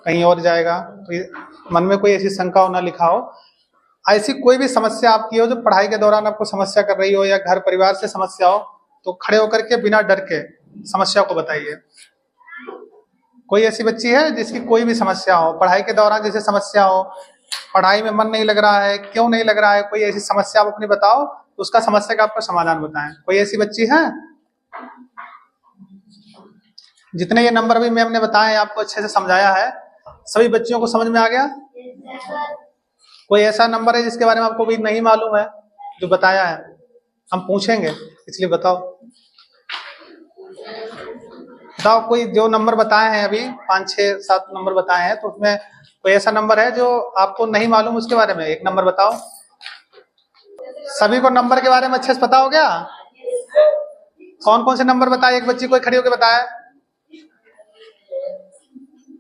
कहीं और जाएगा, तो मन में कोई ऐसी शंका हो ना लिखा हो। ऐसी कोई भी समस्या आपकी हो जो पढ़ाई के दौरान आपको समस्या कर रही हो या घर परिवार से समस्या हो, तो खड़े होकर के बिना डर के समस्या को बताइए। कोई ऐसी बच्ची है जिसकी कोई भी समस्या हो, पढ़ाई के दौरान जैसे समस्या हो, पढ़ाई में मन नहीं लग रहा है, क्यों नहीं लग रहा है, कोई ऐसी समस्या आप अपनी बताओ, उसका समस्या का आपको समाधान बताएं। कोई ऐसी बच्ची है? जितने ये नंबर अभी मैम ने बताए आपको अच्छे से समझाया है, सभी बच्चियों को समझ में आ गया? कोई ऐसा नंबर है जिसके बारे में आपको भी नहीं मालूम है जो बताया है? हम पूछेंगे, इसलिए बताओ कोई जो नंबर बताए हैं अभी 5 6 7 नंबर बताए हैं, तो उसमें कोई ऐसा नंबर है जो आपको नहीं मालूम उसके बारे में? एक नंबर बताओ। सभी को नंबर के बारे में अच्छे से पता हो गया? कौन कौन से नंबर बताए? एक बच्ची कोई खड़ी होकर बताया।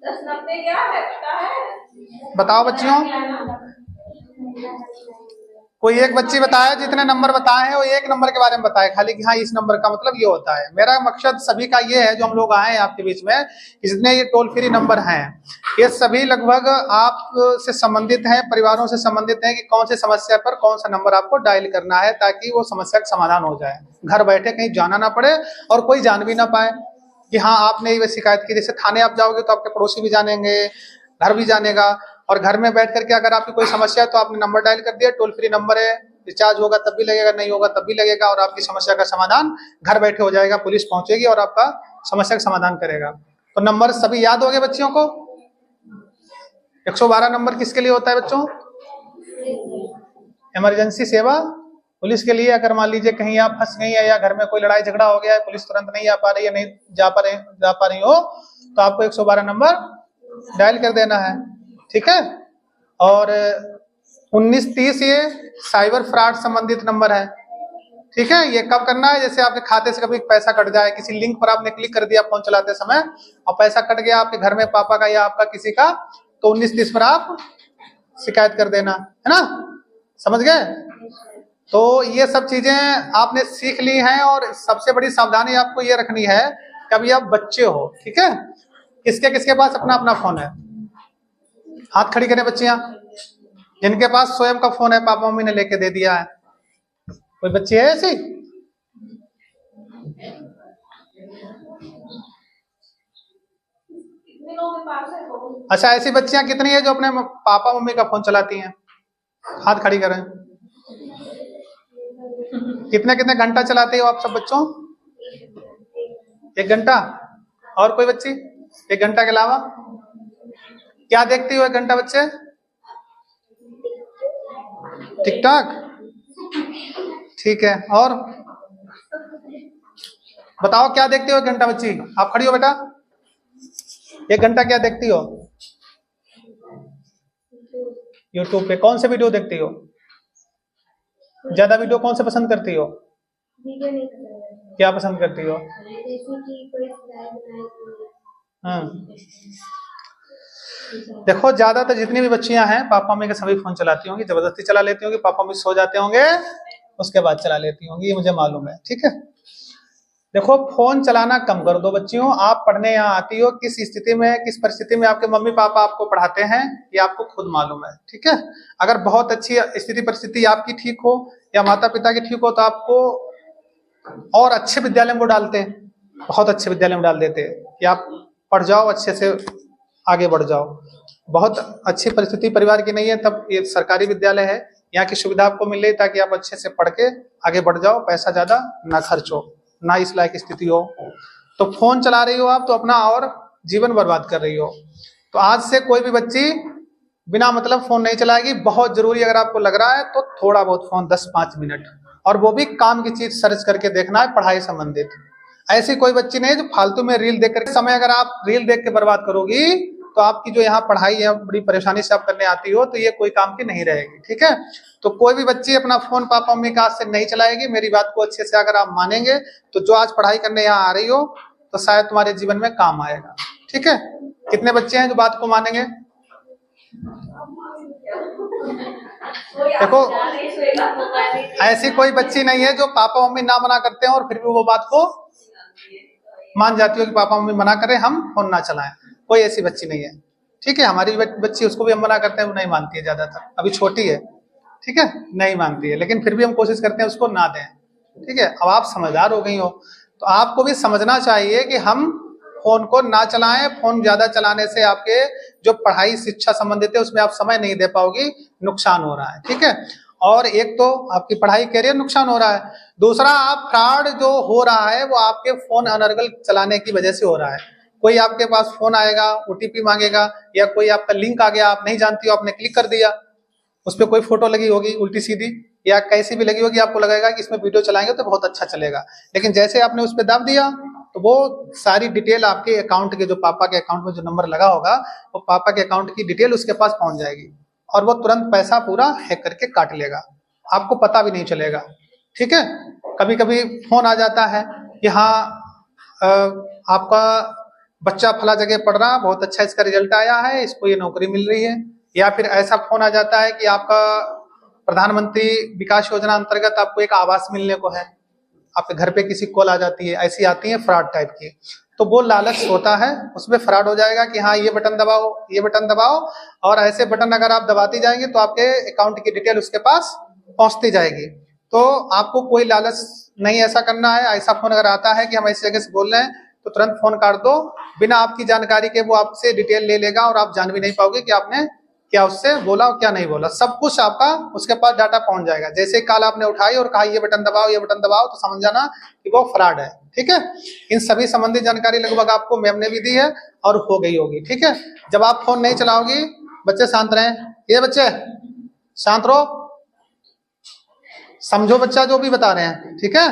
10 90 क्या है पता है? बताओ बच्चियों, कोई एक बच्ची बताए जितने नंबर बताए हैं वो एक नंबर के बारे में बताए खाली कि हाँ इस नंबर का मतलब ये होता है। मेरा मकसद सभी का ये है जो हम लोग आए हैं आपके बीच में, जितने ये टोल फ्री नंबर हैं ये सभी लगभग आप से संबंधित हैं, परिवारों से संबंधित हैं कि कौन सी समस्या पर कौन सा नंबर आपको डायल करना है ताकि वो समस्या का समाधान हो जाए, घर बैठे कहीं जाना ना पड़े और कोई जान भी ना पाए कि हाँ आपने ये शिकायत की। जैसे थाने आप जाओगे तो आपके पड़ोसी भी जानेंगे, घर भी जानेगा, और घर में बैठ करके अगर आपकी कोई समस्या है तो आपने नंबर डायल कर दिया, टोल फ्री नंबर है, रिचार्ज होगा तब भी लगेगा, नहीं होगा तब भी लगेगा, और आपकी समस्या का समाधान घर बैठे हो जाएगा, पुलिस पहुंचेगी और आपका समस्या का समाधान करेगा। तो नंबर सभी याद हो गए बच्चियों को? 112 नंबर किसके लिए होता है बच्चों? इमरजेंसी सेवा पुलिस के लिए। अगर मान लीजिए कहीं आप फंस गई है या घर में कोई लड़ाई झगड़ा हो गया है, पुलिस तुरंत नहीं आ पा रही है, नहीं जा पा रही हो, तो आपको 112 नंबर डायल कर देना है, ठीक है। और 1930 ये साइबर फ्रॉड संबंधित नंबर है, ठीक है। ये कब करना है? जैसे आपके खाते से कभी पैसा कट जाए, किसी लिंक पर आपने क्लिक कर दिया फोन चलाते समय और पैसा कट गया आपके घर में पापा का या आपका किसी का, तो 1930 पर आप शिकायत कर देना, है ना, समझ गए? तो ये सब चीजें आपने सीख ली हैं, और सबसे बड़ी सावधानी आपको ये रखनी है कि अभी आप बच्चे हो, ठीक है। किसके किसके पास अपना अपना फोन है? हाथ खड़ी करें बच्चियां, जिनके पास स्वयं का फोन है, पापा मम्मी ने लेके दे दिया है। कोई बच्ची है ऐसी? अच्छा, ऐसी बच्चियां कितनी है जो अपने पापा मम्मी का फोन चलाती हैं? हाथ खड़ी करें। कितने कितने घंटा चलाते हो आप सब बच्चों? 1 घंटा। और कोई बच्ची? 1 घंटा के अलावा क्या देखती हो 1 घंटा बच्चे? टिकटॉक, ठीक है। और बताओ क्या देखती हो 1 घंटा बच्ची? आप खड़ी हो बेटा, 1 घंटा क्या देखती हो? यूट्यूब पे कौन से वीडियो देखती हो? ज्यादा वीडियो कौन से पसंद करती हो? क्या पसंद करती हो? देखो ज्यादातर जितनी भी बच्चियां हैं पापा मम्मी के सभी फोन चलाती होंगी, जबरदस्ती चला लेती होंगी, पापा मम्मी सो जाते होंगे उसके बाद चला लेती होंगी, ये मुझे मालूम है, ठीक है। देखो फोन चलाना कम कर दो बच्चियों। आप पढ़ने यहाँ आती हो, किस स्थिति में किस परिस्थिति में आपके मम्मी पापा आपको पढ़ाते हैं ये आपको खुद मालूम है, ठीक है। अगर बहुत अच्छी स्थिति परिस्थिति आपकी ठीक हो या माता पिता की ठीक हो तो आपको और अच्छे विद्यालय में डालते हैं, बहुत अच्छे विद्यालय में डाल देते हैं कि आप पढ़ जाओ, अच्छे से आगे बढ़ जाओ। बहुत अच्छी परिस्थिति परिवार की नहीं है तब ये सरकारी विद्यालय है, यहाँ की सुविधा आपको मिल रही ताकि आप अच्छे से पढ़ के आगे बढ़ जाओ, पैसा ज्यादा ना खर्च हो, ना इस लायक स्थिति हो। तो फोन चला रही हो आप तो अपना और जीवन बर्बाद कर रही हो। तो आज से कोई भी बच्ची बिना मतलब फोन नहीं चलाएगी। बहुत जरूरी अगर आपको लग रहा है तो थोड़ा बहुत फोन 10-5 मिनट, और वो भी काम की चीज सर्च करके देखना है, पढ़ाई संबंधित। ऐसी कोई बच्ची नहीं जो फालतू में रील देख कर समय अगर आप रील देख के बर्बाद करोगी तो आपकी जो यहाँ पढ़ाई है बड़ी परेशानी से आप करने आती हो तो ये कोई काम की नहीं रहेगी, ठीक है। तो कोई भी बच्ची अपना फोन पापा मम्मी का हाथ से नहीं चलाएगी। मेरी बात को अच्छे से अगर आप मानेंगे तो जो आज पढ़ाई करने यहाँ आ रही हो तो शायद तुम्हारे जीवन में काम आएगा, ठीक है। कितने बच्चे हैं जो बात को मानेंगे? देखो ऐसी कोई बच्ची नहीं है जो पापा मम्मी ना मना करते हैं और फिर भी वो बात को मान जाती हो कि पापा मम्मी मना करें हम फोन ना चलाएं, कोई ऐसी बच्ची नहीं है। ठीक है, हमारी बच्ची, उसको भी हम मना करते हैं, वो नहीं मानती है, ज्यादातर अभी छोटी है, ठीक है, नहीं मानती है, लेकिन फिर भी हम कोशिश करते हैं उसको ना दें। ठीक है, अब आप समझदार हो गई हो तो आपको भी समझना चाहिए कि हम फोन को ना चलाएं। फोन ज्यादा चलाने से आपके जो पढ़ाई शिक्षा संबंधित है उसमें आप समय नहीं दे पाओगी, नुकसान हो रहा है। ठीक है, और एक तो आपकी पढ़ाई कैरियर नुकसान हो रहा है, दूसरा आप फ्रॉड जो हो रहा है वो आपके फोन अनर्गल चलाने की वजह से हो रहा है। कोई आपके पास फोन आएगा, ओटीपी मांगेगा, या कोई आपका लिंक आ गया, आप नहीं जानती हो, आपने क्लिक कर दिया, उस पर कोई फोटो लगी होगी उल्टी सीधी या कैसी भी लगी होगी, आपको लगेगा कि इसमें वीडियो चलाएंगे तो बहुत अच्छा चलेगा, लेकिन जैसे आपने उस पर दाब दिया तो वो सारी डिटेल आपके अकाउंट के, जो पापा के अकाउंट में जो नंबर लगा होगा, वो पापा के अकाउंट की डिटेल उसके पास पहुंच जाएगी और वो तुरंत पैसा पूरा हैक करके काट लेगा, आपको पता भी नहीं चलेगा। ठीक है, कभी कभी फोन आ जाता है कि हाँ आपका बच्चा फला जगह पढ़ रहा, बहुत अच्छा इसका रिजल्ट आया है, इसको ये नौकरी मिल रही है, या फिर ऐसा फोन आ जाता है कि आपका प्रधानमंत्री विकास योजना अंतर्गत आपको एक आवास मिलने को है, आपके घर पे किसी कॉल आ जाती है, ऐसी आती है फ्रॉड टाइप की, तो वो लालच होता है, उसमें फ्रॉड हो जाएगा कि हाँ ये बटन दबाओ, ये बटन दबाओ, और ऐसे बटन अगर आप दबाती जाएंगे तो आपके अकाउंट की डिटेल उसके पास पहुंचती जाएगी। तो आपको कोई लालच नहीं ऐसा करना है। ऐसा फोन अगर आता है कि हम ऐसी जगह से बोल रहे हैं तो तुरंत फोन काट दो, बिना आपकी जानकारी के वो आपसे डिटेल ले लेगा और आप जान भी नहीं पाओगे कि आपने क्या उससे बोला और क्या नहीं बोला, सब कुछ आपका उसके पास डाटा पहुंच जाएगा। जैसे कॉल आपने उठाई और कहा ये बटन दबाओ, ये बटन दबाओ, तो समझ जाना कि वो फ्रॉड है। ठीक है, इन सभी संबंधित जानकारी लगभग आपको मैम ने भी दी है और हो गई होगी। ठीक है, जब आप फोन नहीं चलाओगी, बच्चे शांत रहें, ये बच्चे शांत रहो, समझो बच्चा जो भी बता रहे हैं। ठीक है,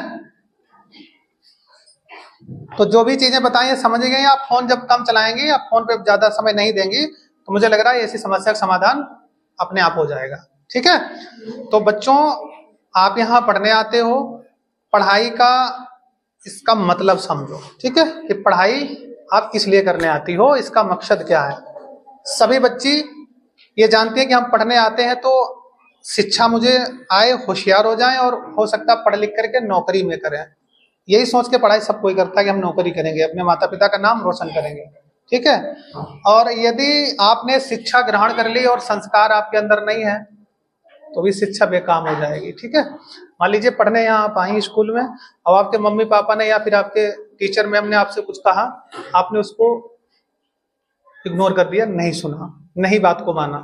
तो जो भी चीजें बताई समझ गए आप। फोन जब कम चलाएंगे, आप फोन पे ज्यादा समय नहीं देंगी, तो मुझे लग रहा है ऐसी समस्या का समाधान अपने आप हो जाएगा। ठीक है, तो बच्चों आप यहाँ पढ़ने आते हो, पढ़ाई का इसका मतलब समझो। ठीक है, कि पढ़ाई आप किस लिए करने आती हो, इसका मकसद क्या है। सभी बच्ची ये जानती है कि हम पढ़ने आते हैं तो शिक्षा मुझे आए, होशियार हो जाएं और हो सकता है पढ़ लिख करके नौकरी में करें, यही सोच के पढ़ाई सब कोई करता है कि हम नौकरी करेंगे, अपने माता पिता का नाम रोशन करेंगे। ठीक है, और यदि आपने शिक्षा ग्रहण कर ली और संस्कार आपके अंदर नहीं है तो भी शिक्षा बेकाम हो जाएगी। ठीक है, मान लीजिए पढ़ने यहाँ आप आई स्कूल में, अब आपके मम्मी पापा ने या फिर आपके टीचर मैम ने आपसे कुछ कहा, आपने उसको इग्नोर कर दिया, नहीं सुना, नहीं बात को माना,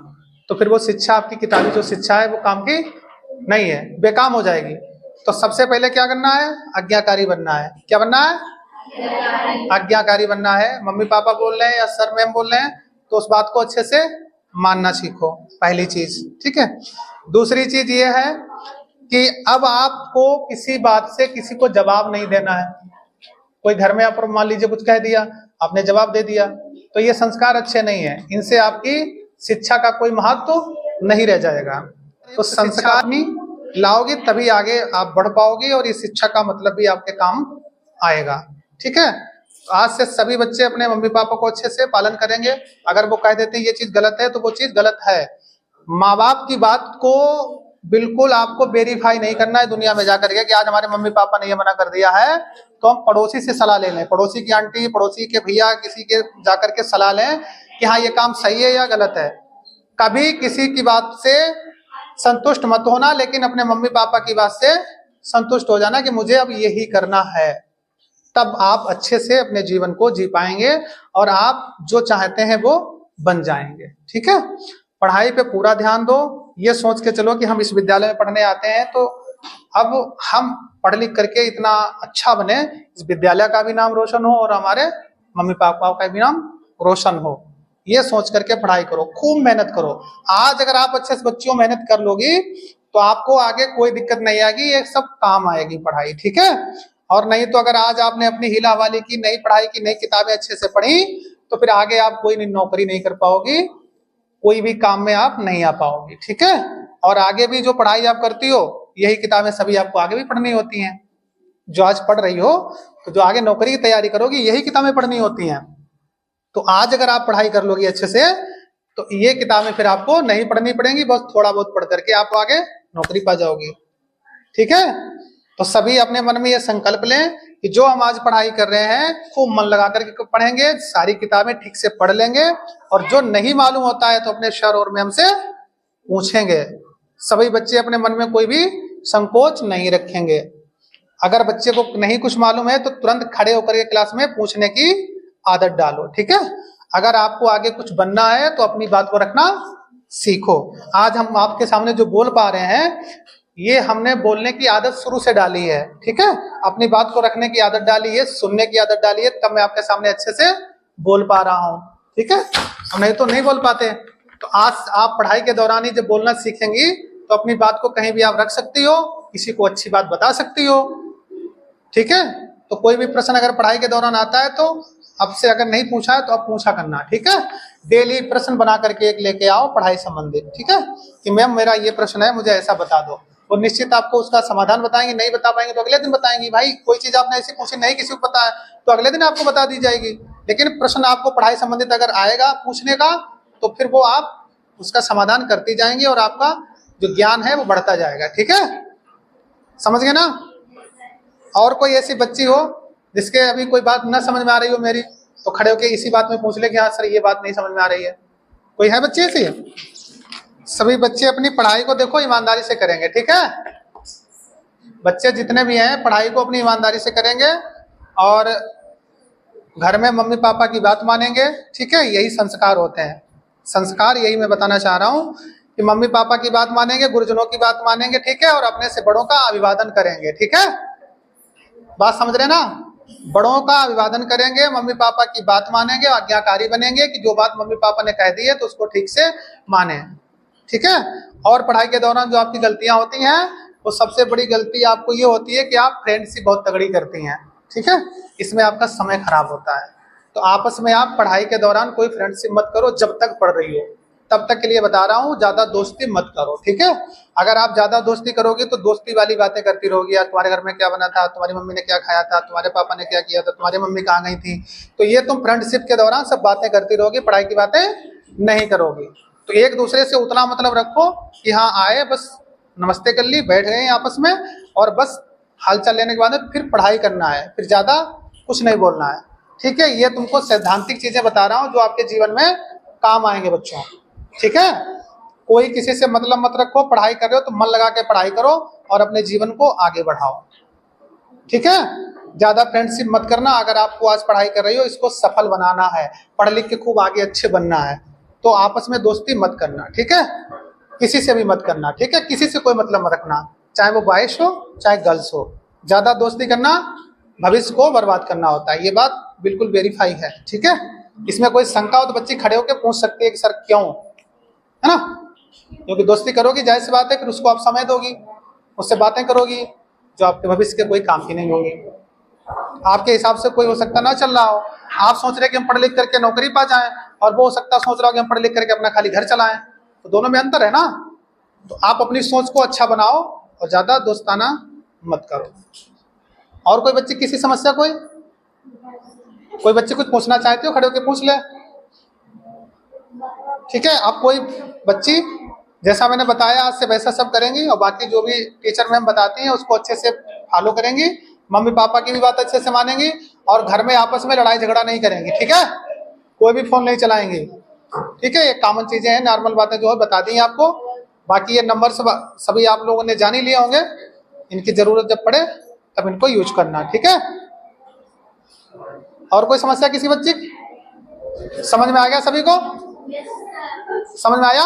तो फिर वो शिक्षा, आपकी किताबी जो शिक्षा है वो काम की नहीं है, बेकाम हो जाएगी। तो सबसे पहले क्या करना है, आज्ञाकारी बनना है। क्या बनना है, आज्ञाकारी बनना है। मम्मी पापा बोल रहे हैं या सर मैम बोल रहे हैं तो उस बात को अच्छे से मानना सीखो, पहली चीज। ठीक है, दूसरी चीज ये है कि अब आपको किसी बात से किसी को जवाब नहीं देना है। कोई घर में आप मान लीजिए कुछ कह दिया, आपने जवाब दे दिया, तो ये संस्कार अच्छे नहीं है, इनसे आपकी शिक्षा का कोई महत्व नहीं रह जाएगा। तो संस्कार नहीं लाओगे तभी आगे आप बढ़ पाओगे और इस शिक्षा का मतलब भी आपके काम आएगा। ठीक है, आज से सभी बच्चे अपने मम्मी पापा को अच्छे से पालन करेंगे। अगर वो कह देते हैं ये चीज गलत है तो वो चीज गलत है। माँ बाप की बात को बिल्कुल आपको वेरीफाई नहीं करना है दुनिया में जाकर के कि आज हमारे मम्मी पापा ने ये मना कर दिया है तो हम पड़ोसी से सलाह ले लें, पड़ोसी की आंटी, पड़ोसी के भैया, किसी के जाकर के सलाह लें कि हाँ ये काम सही है या गलत है। कभी किसी की बात से संतुष्ट मत होना, लेकिन अपने मम्मी पापा की बात से संतुष्ट हो जाना कि मुझे अब यही करना है, तब आप अच्छे से अपने जीवन को जी पाएंगे और आप जो चाहते हैं वो बन जाएंगे। ठीक है, पढ़ाई पे पूरा ध्यान दो, ये सोच के चलो कि हम इस विद्यालय में पढ़ने आते हैं तो अब हम पढ़ लिख करके इतना अच्छा बने, इस विद्यालय का भी नाम रोशन हो और हमारे मम्मी पापा का भी नाम रोशन हो, ये सोच करके पढ़ाई करो, खूब मेहनत करो। आज अगर आप अच्छे से बच्चों मेहनत कर लोगी तो आपको आगे कोई दिक्कत नहीं आएगी, ये सब काम आएगी पढ़ाई। ठीक है, और नहीं तो अगर आज आपने अपनी हीला हवाली की, नई पढ़ाई की, नई किताबें अच्छे से पढ़ी तो फिर आगे आप कोई नौकरी नहीं कर पाओगी, कोई भी काम में आप नहीं आ पाओगी। ठीक है, और आगे भी जो पढ़ाई आप करती हो यही किताबें सभी आपको आगे भी पढ़नी होती हैं। जो आज पढ़ रही हो तो जो आगे नौकरी की तैयारी करोगी यही किताबें पढ़नी होती हैं। तो आज अगर आप पढ़ाई कर लोगी अच्छे से तो ये किताबें फिर आपको नहीं पढ़नी पड़ेंगी, बस थोड़ा बहुत पढ़ करके आप आगे नौकरी पा जाओगी। ठीक है, तो सभी अपने मन में ये संकल्प लें कि जो हम आज पढ़ाई कर रहे हैं खूब मन लगा करके पढ़ेंगे, सारी किताबें ठीक से पढ़ लेंगे, और जो नहीं मालूम होता है तो अपने सर और मैम से पूछेंगे। सभी बच्चे अपने मन में कोई भी संकोच नहीं रखेंगे। अगर बच्चे को नहीं कुछ मालूम है तो तुरंत खड़े होकर के क्लास में पूछने की आदत डालो, ठीक है। अगर आपको आगे कुछ बनना है तो अपनी बात को रखना सीखो। आज हम आपके सामने जो बोल पा रहे हैं ये हमने बोलने की आदत शुरू से डाली है, ठीक है। अपनी बात को रखने की आदत डाली है, सुनने की आदत डाली है, तब मैं आपके सामने अच्छे से बोल पा रहा हूँ, ठीक है। हम नहीं तो नहीं बोल पाते। तो आज आप पढ़ाई के दौरान ही जब बोलना सीखेंगी तो अपनी बात को कहीं भी आप रख सकती हो, किसी को अच्छी बात बता सकती हो, ठीक है। तो कोई भी प्रश्न अगर पढ़ाई के दौरान आता है तो आपसे अगर नहीं पूछा है तो आप पूछा करना, ठीक है। डेली प्रश्न बना करके एक लेके आओ पढ़ाई संबंधित, ठीक है, कि मैम मेरा ये प्रश्न है, मुझे ऐसा बता दो। और निश्चित आपको उसका समाधान बताएंगे। नहीं बता पाएंगे तो अगले दिन बताएंगे। भाई कोई चीज आपने ऐसी पूछी नहीं किसी को पता है तो अगले दिन आपको बता दी जाएगी। लेकिन प्रश्न आपको पढ़ाई संबंधित अगर आएगा पूछने का तो फिर वो आप उसका समाधान करती जाएंगे और आपका जो ज्ञान है वो बढ़ता जाएगा, ठीक है। समझ गए ना। और कोई ऐसी बच्ची हो जिसके अभी कोई बात न समझ में आ रही हो मेरी, तो खड़े होकर इसी बात में पूछ ले कि हाँ सर ये बात नहीं समझ में आ रही है। कोई है बच्चे ऐसी? सभी बच्चे अपनी पढ़ाई को देखो ईमानदारी से करेंगे, ठीक है। बच्चे जितने भी हैं पढ़ाई को अपनी ईमानदारी से करेंगे और घर में मम्मी पापा की बात मानेंगे, ठीक है। यही संस्कार होते हैं। संस्कार यही मैं बताना चाह रहा हूँ कि मम्मी पापा की बात मानेंगे, गुरुजनों की बात मानेंगे, ठीक है, और अपने से बड़ों का अभिवादन करेंगे, ठीक है। बात समझ रहे ना। बड़ों का अभिवादन करेंगे, मम्मी पापा की बात मानेंगे, आज्ञाकारी बनेंगे कि जो बात मम्मी पापा ने कह दी है तो उसको ठीक से माने, ठीक है। और पढ़ाई के दौरान जो आपकी गलतियां होती हैं वो सबसे बड़ी गलती आपको ये होती है कि आप फ्रेंडशिप बहुत तगड़ी करती हैं, ठीक है। इसमें आपका समय खराब होता है। तो आपस में आप पढ़ाई के दौरान कोई फ्रेंडशिप मत करो जब तक पढ़ रही हो, तब तक के लिए बता रहा हूँ। ज्यादा दोस्ती मत करो, ठीक है। अगर आप ज्यादा दोस्ती करोगे तो दोस्ती वाली बातें करती रहोगी, यार तुम्हारे घर में क्या बना था, तुम्हारी मम्मी ने क्या खाया था, तुम्हारे पापा ने क्या किया था, तुम्हारी मम्मी कहाँ गई थी। तो ये तुम फ्रेंडशिप के दौरान सब बातें करती रहोगी, पढ़ाई की बातें नहीं करोगी। तो एक दूसरे से उतना मतलब रखो कि हाँ आए बस नमस्ते कर ली, बैठ गए आपस में और बस हालचाल लेने के बाद फिर पढ़ाई करना है, फिर ज्यादा कुछ नहीं बोलना है, ठीक है। ये तुमको सैद्धांतिक चीजें बता रहा हूँ जो आपके जीवन में काम आएंगे बच्चों, ठीक है। कोई किसी से मतलब मत रखो। पढ़ाई कर रहे हो तो मन लगा के पढ़ाई करो और अपने जीवन को आगे बढ़ाओ, ठीक है। ज्यादा फ्रेंडशिप मत करना। अगर आपको आज पढ़ाई कर रही हो इसको सफल बनाना है, पढ़ लिख के खूब आगे अच्छे बनना है तो आपस में दोस्ती मत करना, ठीक है। किसी से भी मत करना, ठीक है। किसी से कोई मतलब मत रखना, चाहे वो बॉयज हो चाहे गर्ल्स हो। ज्यादा दोस्ती करना भविष्य को बर्बाद करना होता है। ये बात बिल्कुल वेरीफाई है, ठीक है। इसमें कोई शंका हो तो बच्ची खड़े होकर पूछ सकती है कि सर क्यों, है ना। क्योंकि दोस्ती करोगी जाहिर सी बात है फिर उसको आप समय दोगी, उससे बातें करोगी जो आपके भविष्य के कोई काम की नहीं होगी। आपके हिसाब से कोई हो सकता ना चल रहा हो, आप सोच रहे कि हम पढ़ लिख करके नौकरी पा जाएं और वो हो सकता सोच रहा हो कि हम पढ़ लिख करके अपना खाली घर चलाएं। तो दोनों में अंतर है ना। तो आप अपनी सोच को अच्छा बनाओ और ज्यादा दोस्ताना मत करो। और कोई बच्चे किसी समस्या, कोई बच्चे कुछ पूछना चाहते हो खड़े होकर पूछ ले, ठीक है। आप कोई बच्ची जैसा मैंने बताया आज से वैसा सब करेंगी और बाकी जो भी टीचर मैम बताती हैं उसको अच्छे से फॉलो करेंगी, मम्मी पापा की भी बात अच्छे से मानेंगी और घर में आपस में लड़ाई झगड़ा नहीं करेंगी, ठीक है। कोई भी फोन नहीं चलाएंगी, ठीक है। ये कॉमन चीजें हैं, नॉर्मल बातें जो है बता दी आपको। बाकी ये नंबर सभी आप लोगों ने जान ही लिए होंगे। इनकी जरूरत जब पड़े तब इनको यूज करना, ठीक है। और कोई समस्या किसी बच्चे की? समझ में आ गया सभी को? समझ में आया?